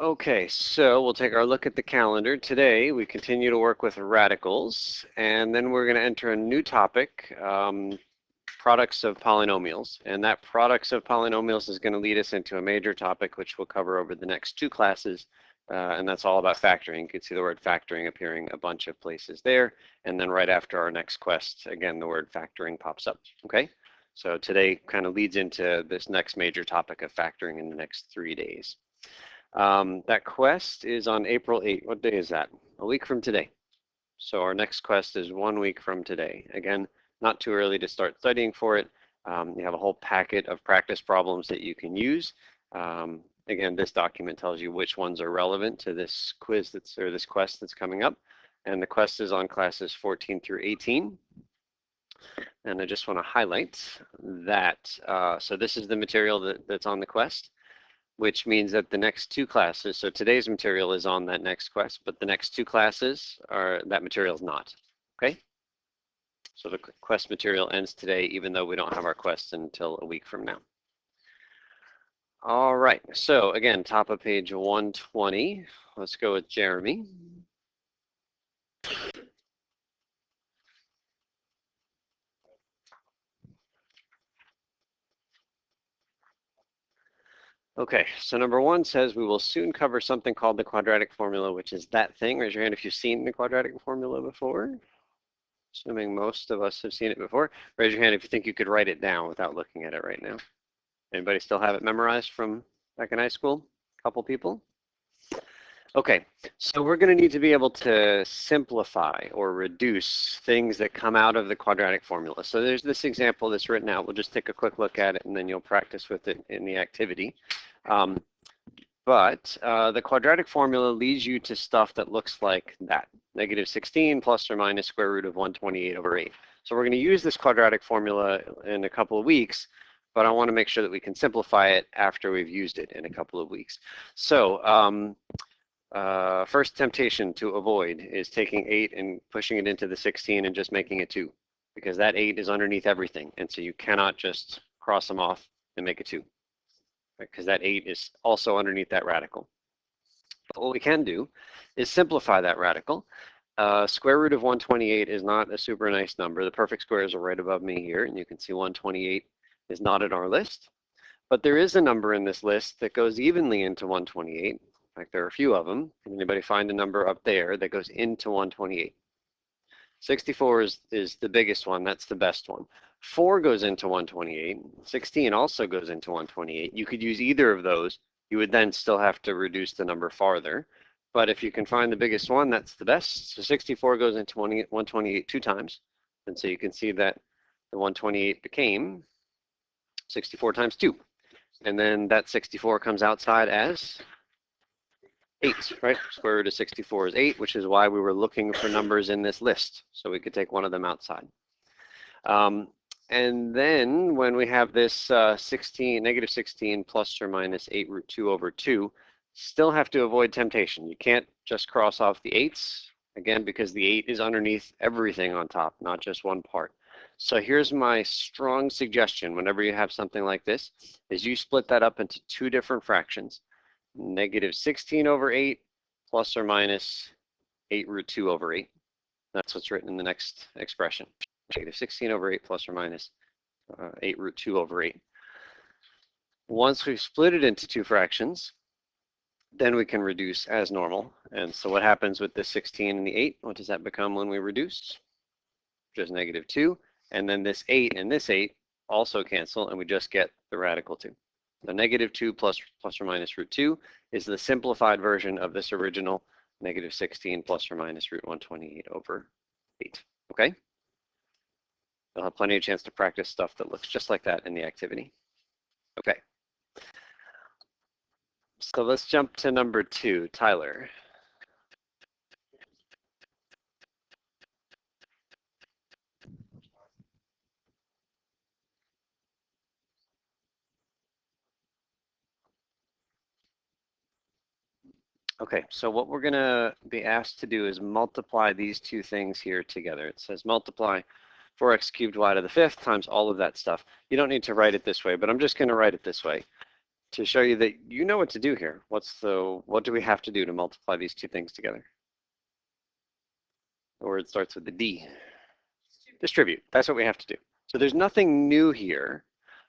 Okay, so we'll take our look at the calendar. Today we continue to work with radicals, and then we're going to enter a new topic, products of polynomials. And that products of polynomials is going to lead us into a major topic which we'll cover over the next two classes, and that's all about factoring. You can see the word factoring appearing a bunch of places there, and then right after our next quest, again, the word factoring pops up, okay? So today kind of leads into this next major topic of factoring in the next 3 days. That quest is on April 8th. What day is that? A week from today. So our next quest is 1 week from today. Again, not too early to start studying for it. You have a whole packet of practice problems that you can use. Again, this document tells you which ones are relevant to this quiz or this quest that's coming up. And the quest is on classes 14 through 18. And I just want to highlight that. So this is the material that's on the quest, which means that the next two classes, so today's material is on that next quest, but the next two classes that material is not, okay? So the quest material ends today, even though we don't have our quest until a week from now. All right, so again, top of page 120, let's go with Jeremy. Okay, so number one says we will soon cover something called the quadratic formula, which is that thing. Raise your hand if you've seen the quadratic formula before. Assuming most of us have seen it before. Raise your hand if you think you could write it down without looking at it right now. Anybody still have it memorized from back in high school? A couple people? Okay, so we're going to need to be able to simplify or reduce things that come out of the quadratic formula. So there's this example that's written out. We'll just take a quick look at it and then you'll practice with it in the activity. But the quadratic formula leads you to stuff that looks like that. -16 plus or minus square root of 128 over 8. So we're going to use this quadratic formula in a couple of weeks, but I want to make sure that we can simplify it after we've used it in a couple of weeks. So first temptation to avoid is taking 8 and pushing it into the 16 and just making it 2, because that 8 is underneath everything, and so you cannot just cross them off and make it 2, because that 8 is also underneath that radical. But what we can do is simplify that radical. Square root of 128 is not a super nice number. The perfect squares are right above me here, and you can see 128 is not in our list. But there is a number in this list that goes evenly into 128. In fact, there are a few of them. Can anybody find a number up there that goes into 128? 64 is the biggest one. That's the best one. 4 goes into 128. 16 also goes into 128. You could use either of those. You would then still have to reduce the number farther. But if you can find the biggest one, that's the best. So 64 goes into 128 2 times. And so you can see that the 128 became 64 times 2. And then that 64 comes outside as 8, right? Square root of 64 is 8, which is why we were looking for numbers in this list, so we could take one of them outside. And then when we have this -16 plus or minus 8 root 2 over 2, still have to avoid temptation. You can't just cross off the 8s, again, because the 8 is underneath everything on top, not just one part. So here's my strong suggestion whenever you have something like this, is you split that up into 2 different fractions. -16 over 8 plus or minus 8 root 2 over 8. That's what's written in the next expression. -16 over 8 plus or minus 8 root 2 over 8. Once we've split it into 2 fractions, then we can reduce as normal. And so what happens with the 16 and the 8? What does that become when we reduce? Just -2. And then this 8 and this 8 also cancel, and we just get the radical 2. So -2 plus or minus root 2 is the simplified version of this original -16 plus or minus root 128 over 8. Okay? You'll have plenty of chance to practice stuff that looks just like that in the activity. Okay. So let's jump to number 2, Tyler. Okay, so what we're going to be asked to do is multiply these 2 things here together. It says multiply 4x cubed y to the 5th times all of that stuff. You don't need to write it this way, but I'm just going to write it this way. to show you that you know what to do here. What do we have to do to multiply these two things together? The word starts with the D. Distribute. That's what we have to do. So there's nothing new here.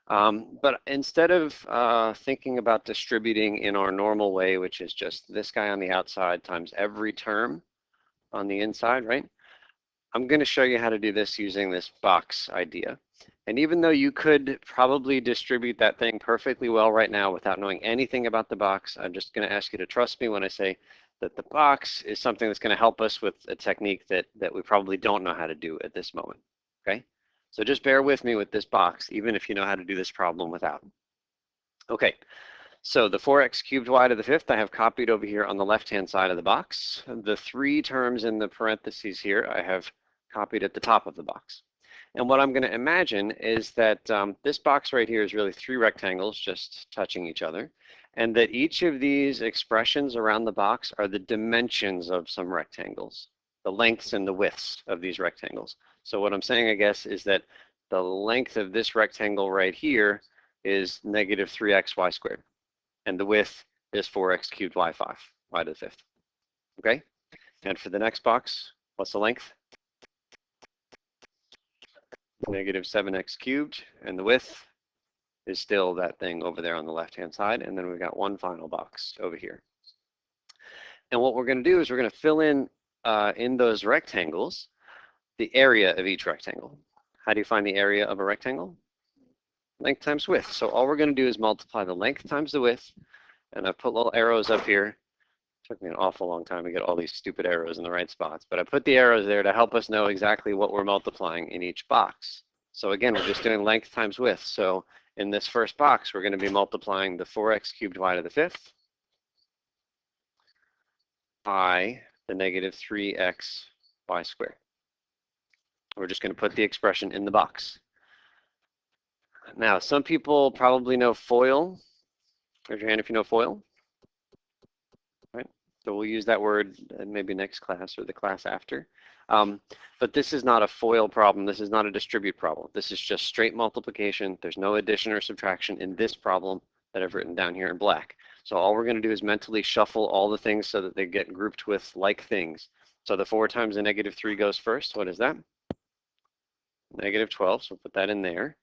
But instead of thinking about distributing in our normal way, which is just this guy on the outside times every term on the inside, right? I'm going to show you how to do this using this box idea. And even though you could probably distribute that thing perfectly well right now without knowing anything about the box, I'm just going to ask you to trust me when I say that the box is something that's going to help us with a technique that we probably don't know how to do at this moment, okay? So just bear with me with this box, even if you know how to do this problem without. Okay, so the 4x cubed y to the fifth I have copied over here on the left-hand side of the box. The three terms in the parentheses here I have copied at the top of the box. And what I'm going to imagine is that this box right here is really three rectangles just touching each other, and that each of these expressions around the box are the dimensions of some rectangles, the lengths and the widths of these rectangles. So what I'm saying, I guess, is that the length of this rectangle right here is negative 3xy squared, and the width is 4x cubed y5, y to the fifth. Okay? And for the next box, what's the length? Negative 7x cubed, and the width is still that thing over there on the left-hand side, and then we've got one final box over here. And what we're going to do is we're going to fill in those rectangles, the area of each rectangle. How do you find the area of a rectangle? Length times width. So all we're going to do is multiply the length times the width, and I've put little arrows up here. Took me an awful long time to get all these stupid arrows in the right spots, but I put the arrows there to help us know exactly what we're multiplying in each box. So again, we're just doing length times width. So in this first box, we're going to be multiplying the 4x cubed y to the fifth by the negative 3x y squared. We're just going to put the expression in the box. Now, some people probably know FOIL. Raise your hand if you know FOIL. So we'll use that word maybe next class or the class after. But this is not a FOIL problem. This is not a distribute problem. This is just straight multiplication. There's no addition or subtraction in this problem that I've written down here in black. So all we're going to do is mentally shuffle all the things so that they get grouped with like things. So the 4 times the negative 3 goes first. What is that? Negative 12. So we'll put that in there.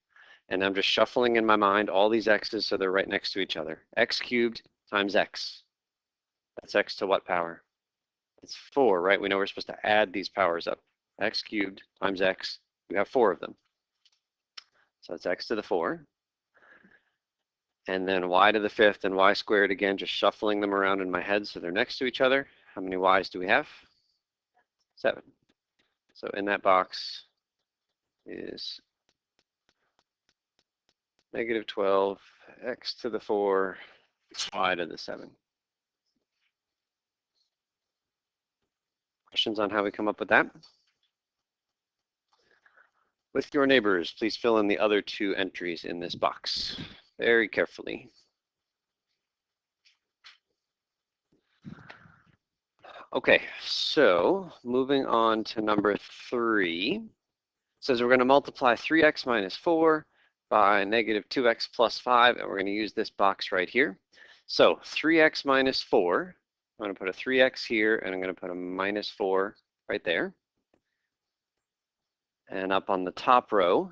And I'm just shuffling in my mind all these x's so they're right next to each other. X cubed times x. That's x to what power? It's 4, right? We know we're supposed to add these powers up. X cubed times x. We have 4 of them. So it's x to the 4. And then y to the fifth and y squared, again, just shuffling them around in my head so they're next to each other. How many y's do we have? 7. So in that box is negative 12, x to the 4, y to the 7. Questions on how we come up with that? With your neighbors, please fill in the other 2 entries in this box very carefully. Okay, so moving on to number 3. It says we're going to multiply 3x minus 4 by negative 2x plus 5, and we're going to use this box right here. So 3x minus 4. I'm going to put a 3x here, and I'm going to put a minus 4 right there. And up on the top row,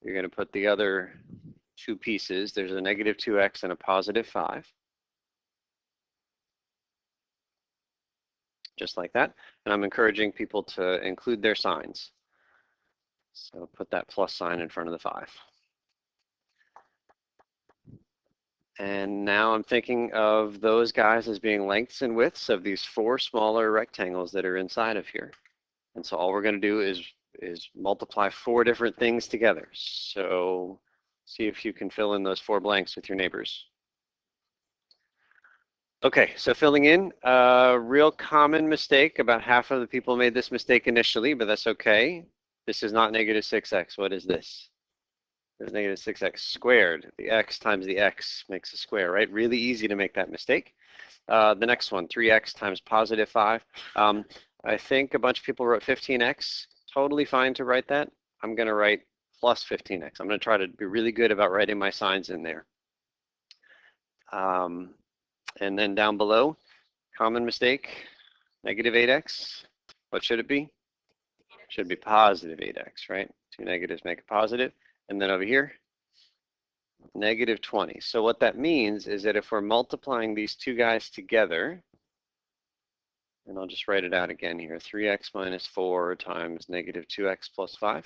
you're going to put the other 2 pieces. There's a negative 2x and a positive 5. Just like that. And I'm encouraging people to include their signs. So put that plus sign in front of the 5. And now I'm thinking of those guys as being lengths and widths of these 4 smaller rectangles that are inside of here. And so all we're going to do is multiply 4 different things together. So see if you can fill in those 4 blanks with your neighbors. Okay, so filling in, a real common mistake. About half of the people made this mistake initially, but that's okay. This is not negative 6x. What is this? There's negative 6x squared. The x times the x makes a square, right? Really easy to make that mistake. The next one, 3x times positive 5. I think a bunch of people wrote 15x. Totally fine to write that. I'm going to write plus 15x. I'm going to try to be really good about writing my signs in there. And then down below, common mistake, negative 8x. What should it be? Should be positive 8x, right? Two negatives make a positive. And then over here, negative 20. So what that means is that if we're multiplying these two guys together, and I'll just write it out again here, 3x minus 4 times negative 2x plus 5.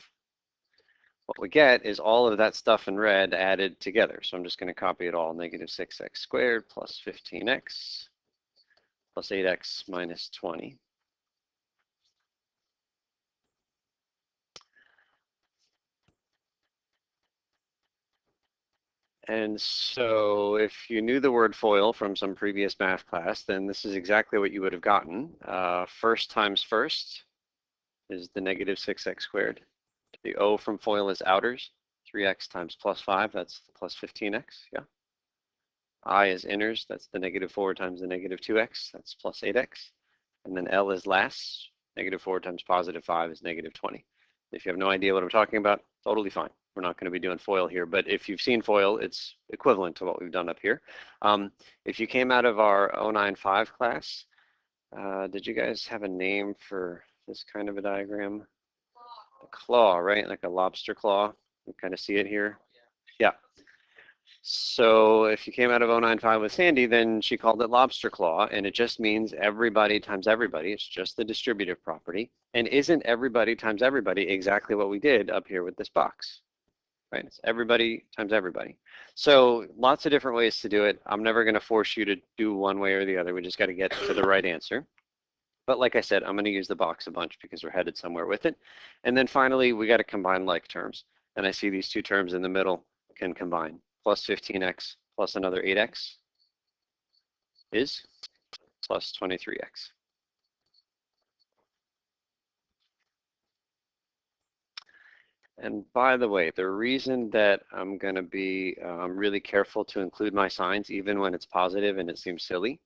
What we get is all of that stuff in red added together. So I'm just going to copy it all. Negative 6x squared plus 15x plus 8x minus 20. And so if you knew the word FOIL from some previous math class, then this is exactly what you would have gotten. First times first is the negative 6x squared. The O from FOIL is outers. 3x times plus 5, that's plus 15x, yeah. I is inners, that's the negative 4 times the negative 2x, that's plus 8x. And then L is last, negative 4 times positive 5 is negative 20. If you have no idea what I'm talking about, totally fine. We're not going to be doing FOIL here, but if you've seen FOIL, it's equivalent to what we've done up here. If you came out of our 095 class, did you guys have a name for this kind of a diagram? A claw, right? Like a lobster claw. You kind of see it here. Yeah. So if you came out of 095 with Sandy, then she called it lobster claw, and it just means everybody times everybody. It's just the distributive property. And isn't everybody times everybody exactly what we did up here with this box? Right? It's everybody times everybody. So lots of different ways to do it. I'm never going to force you to do one way or the other. We just got to get to the right answer. But like I said, I'm going to use the box a bunch because we're headed somewhere with it. And then finally, we got to combine like terms. And I see these two terms in the middle can combine. Plus 15x plus another 8x is plus 23x. And by the way, the reason that I'm going to be really careful to include my signs, even when it's positive and it seems silly,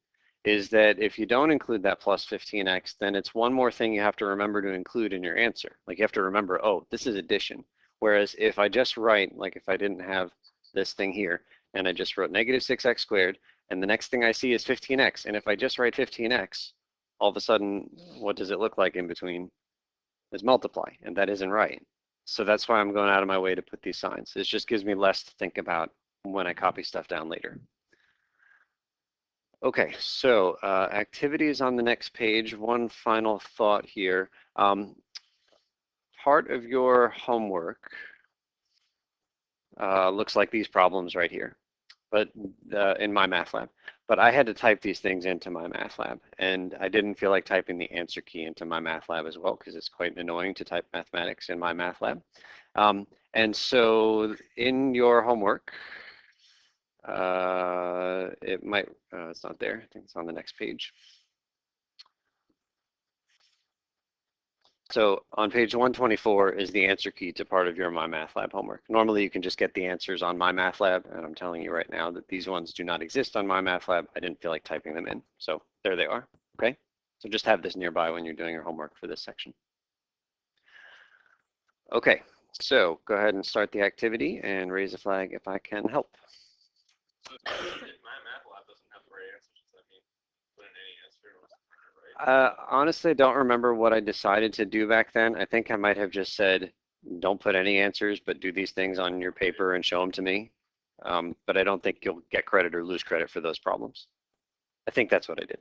is that if you don't include that plus 15x, then it's one more thing you have to remember to include in your answer. Like you have to remember, oh, this is addition. Whereas if I just write, like if I didn't have this thing here, and I just wrote negative 6x squared, and the next thing I see is 15x, and if I just write 15x, all of a sudden, what does it look like in between? Is multiply, and that isn't right. So that's why I'm going out of my way to put these signs. It just gives me less to think about when I copy stuff down later. Okay, so activities on the next page. One final thought here. Part of your homework looks like these problems right here, but in my math lab. But I had to type these things into my math lab, and I didn't feel like typing the answer key into my math lab as well because it's quite annoying to type mathematics in my math lab. And so in your homework, it might, it's not there. I think it's on the next page. So on page 124 is the answer key to part of your My Math Lab homework. Normally you can just get the answers on My Math Lab, and I'm telling you right now that these ones do not exist on My Math Lab. I didn't feel like typing them in, so there they are, okay? So just have this nearby when you're doing your homework for this section. Okay, so go ahead and start the activity and raise a flag if I can help. So My Math Lab doesn't have the right answers. Does that mean put in any answer or right? Honestly, I don't remember what I decided to do back then. I think I might have just said, don't put any answers, but do these things on your paper and show them to me. But I don't think you'll get credit or lose credit for those problems. I think that's what I did.